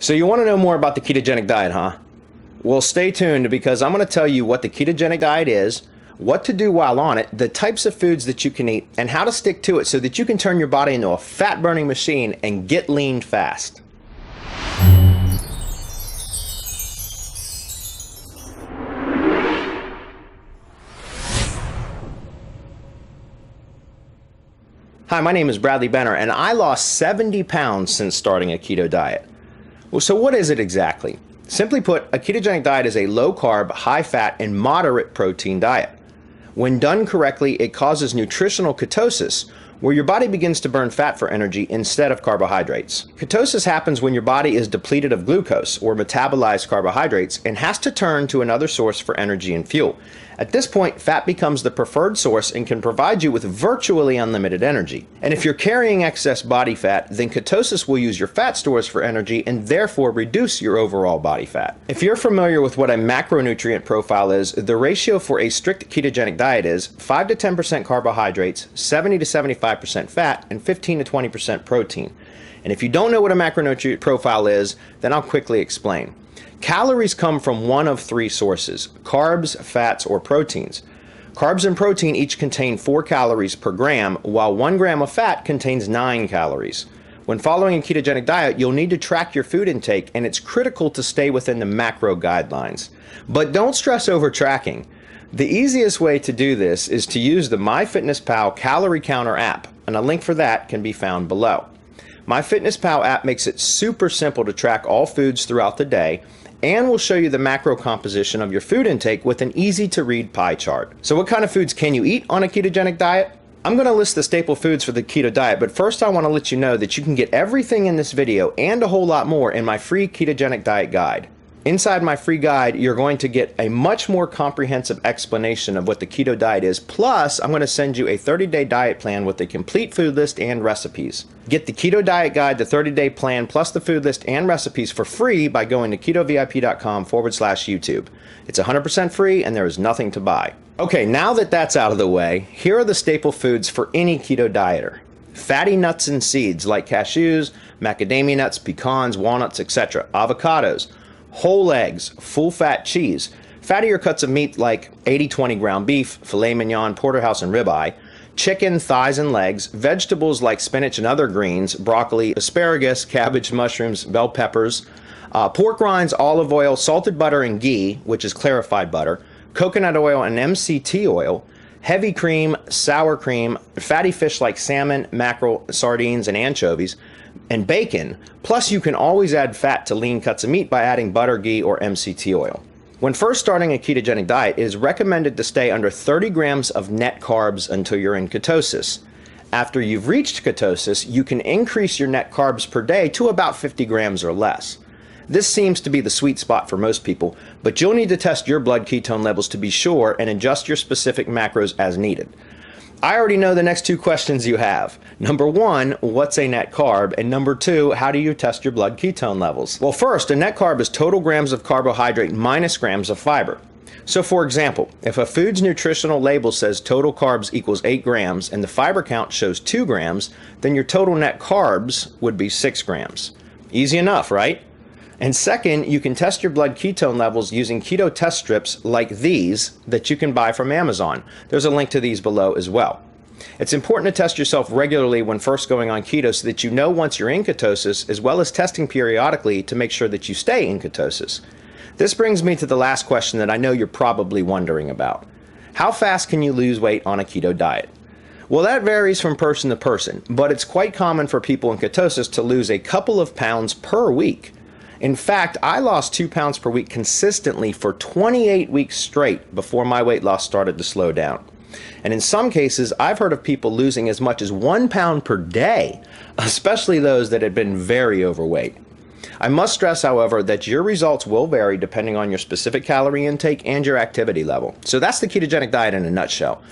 So you want to know more about the ketogenic diet, huh? Well, stay tuned because I'm going to tell you what the ketogenic diet is, what to do while on it, the types of foods that you can eat, and how to stick to it so that you can turn your body into a fat-burning machine and get lean fast. Hi, my name is Bradley Benner, and I lost 70 pounds since starting a keto diet. Well, so what is it exactly? Simply put, a ketogenic diet is a low-carb, high-fat, and moderate protein diet. When done correctly, it causes nutritional ketosis, where your body begins to burn fat for energy instead of carbohydrates. Ketosis happens when your body is depleted of glucose, or metabolized carbohydrates, and has to turn to another source for energy and fuel. At this point, fat becomes the preferred source and can provide you with virtually unlimited energy. And if you're carrying excess body fat, then ketosis will use your fat stores for energy and therefore reduce your overall body fat. If you're familiar with what a macronutrient profile is, the ratio for a strict ketogenic diet is 5 to 10% carbohydrates, 70 to 75% fat, and 15 to 20% protein. And if you don't know what a macronutrient profile is, then I'll quickly explain. Calories come from one of three sources: carbs, fats, or proteins. Carbs and protein each contain 4 calories per gram, while 1 gram of fat contains 9 calories. When following a ketogenic diet, you'll need to track your food intake, and it's critical to stay within the macro guidelines. But don't stress over tracking. The easiest way to do this is to use the MyFitnessPal Calorie Counter app, and a link for that can be found below. MyFitnessPal app makes it super simple to track all foods throughout the day, and will show you the macro composition of your food intake with an easy to read pie chart. So what kind of foods can you eat on a ketogenic diet? I'm going to list the staple foods for the keto diet, but first I want to let you know that you can get everything in this video and a whole lot more in my free ketogenic diet guide. Inside my free guide, you're going to get a much more comprehensive explanation of what the keto diet is, plus I'm going to send you a 30-day diet plan with a complete food list and recipes. Get the keto diet guide, the 30-day plan, plus the food list and recipes for free by going to ketovip.com/YouTube. It's 100% free and there is nothing to buy. Okay, now that that's out of the way, here are the staple foods for any keto dieter. Fatty nuts and seeds like cashews, macadamia nuts, pecans, walnuts, etc. Avocados, whole eggs, full-fat cheese, fattier cuts of meat like 80-20 ground beef, filet mignon, porterhouse, and ribeye, chicken, thighs, and legs, vegetables like spinach and other greens, broccoli, asparagus, cabbage, mushrooms, bell peppers, pork rinds, olive oil, salted butter and ghee, which is clarified butter, coconut oil and MCT oil, heavy cream, sour cream, fatty fish like salmon, mackerel, sardines, and anchovies, and bacon. Plus you can always add fat to lean cuts of meat by adding butter, ghee, or MCT oil. When first starting a ketogenic diet, it is recommended to stay under 30 grams of net carbs until you're in ketosis. After you've reached ketosis, you can increase your net carbs per day to about 50 grams or less. This seems to be the sweet spot for most people, but you'll need to test your blood ketone levels to be sure and adjust your specific macros as needed. I already know the next two questions you have. Number one, what's a net carb? And number two, how do you test your blood ketone levels? Well, first, a net carb is total grams of carbohydrate minus grams of fiber. So for example, if a food's nutritional label says total carbs equals 8 grams and the fiber count shows 2 grams, then your total net carbs would be 6 grams. Easy enough, right? And second, you can test your blood ketone levels using keto test strips like these that you can buy from Amazon. There's a link to these below as well. It's important to test yourself regularly when first going on keto so that you know once you're in ketosis, as well as testing periodically to make sure that you stay in ketosis. This brings me to the last question that I know you're probably wondering about. How fast can you lose weight on a keto diet? Well, that varies from person to person, but it's quite common for people in ketosis to lose a couple of pounds per week. In fact, I lost 2 pounds per week consistently for 28 weeks straight before my weight loss started to slow down. And in some cases, I've heard of people losing as much as 1 pound per day, especially those that had been very overweight. I must stress, however, that your results will vary depending on your specific calorie intake and your activity level. So that's the ketogenic diet in a nutshell.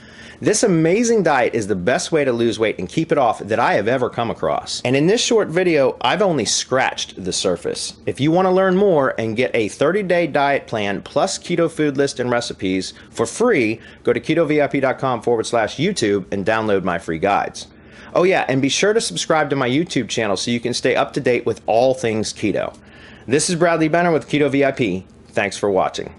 This amazing diet is the best way to lose weight and keep it off that I have ever come across. And in this short video, I've only scratched the surface. If you want to learn more and get a 30-day diet plan plus keto food list and recipes for free, go to ketovip.com/YouTube and download my free guides. Oh yeah, and be sure to subscribe to my YouTube channel so you can stay up to date with all things keto. This is Bradley Benner with Keto VIP. Thanks for watching.